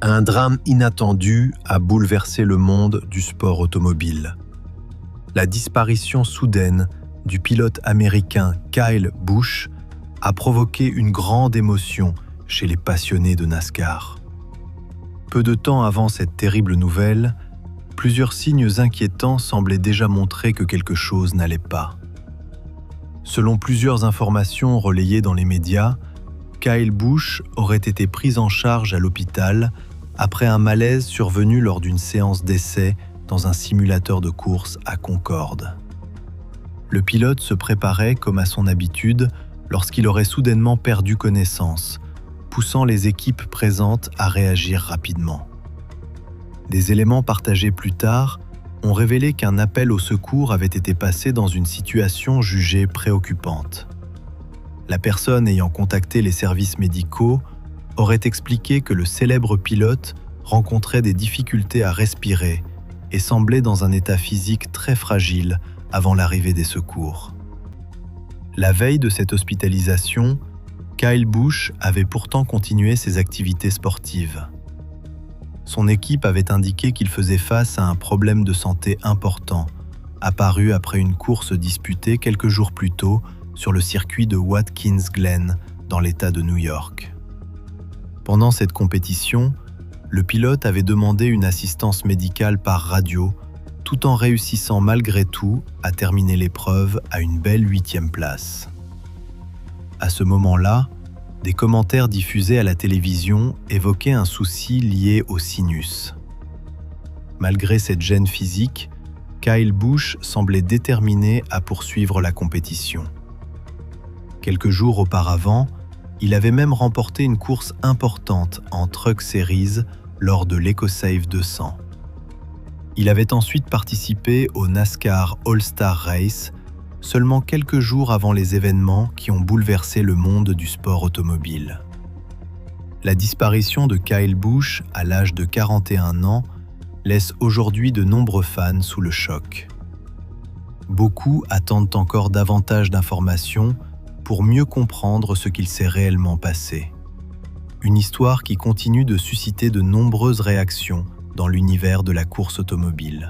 Un drame inattendu a bouleversé le monde du sport automobile. La disparition soudaine du pilote américain Kyle Busch a provoqué une grande émotion chez les passionnés de NASCAR. Peu de temps avant cette terrible nouvelle, plusieurs signes inquiétants semblaient déjà montrer que quelque chose n'allait pas. Selon plusieurs informations relayées dans les médias, Kyle Busch aurait été pris en charge à l'hôpital après un malaise survenu lors d'une séance d'essai dans un simulateur de course à Concorde. Le pilote se préparait comme à son habitude lorsqu'il aurait soudainement perdu connaissance, poussant les équipes présentes à réagir rapidement. Des éléments partagés plus tard ont révélé qu'un appel au secours avait été passé dans une situation jugée préoccupante. La personne ayant contacté les services médicaux aurait expliqué que le célèbre pilote rencontrait des difficultés à respirer et semblait dans un état physique très fragile avant l'arrivée des secours. La veille de cette hospitalisation, Kyle Busch avait pourtant continué ses activités sportives. Son équipe avait indiqué qu'il faisait face à un problème de santé important, apparu après une course disputée quelques jours plus tôt sur le circuit de Watkins Glen dans l'État de New York. Pendant cette compétition, le pilote avait demandé une assistance médicale par radio, tout en réussissant malgré tout à terminer l'épreuve à une belle 8e place. À ce moment-là, des commentaires diffusés à la télévision évoquaient un souci lié au sinus. Malgré cette gêne physique, Kyle Busch semblait déterminé à poursuivre la compétition. Quelques jours auparavant, il avait même remporté une course importante en Truck Series lors de l'EcoSave 200. Il avait ensuite participé au NASCAR All-Star Race, seulement quelques jours avant les événements qui ont bouleversé le monde du sport automobile. La disparition de Kyle Busch à l'âge de 41 ans laisse aujourd'hui de nombreux fans sous le choc. Beaucoup attendent encore davantage d'informations pour mieux comprendre ce qu'il s'est réellement passé. Une histoire qui continue de susciter de nombreuses réactions dans l'univers de la course automobile.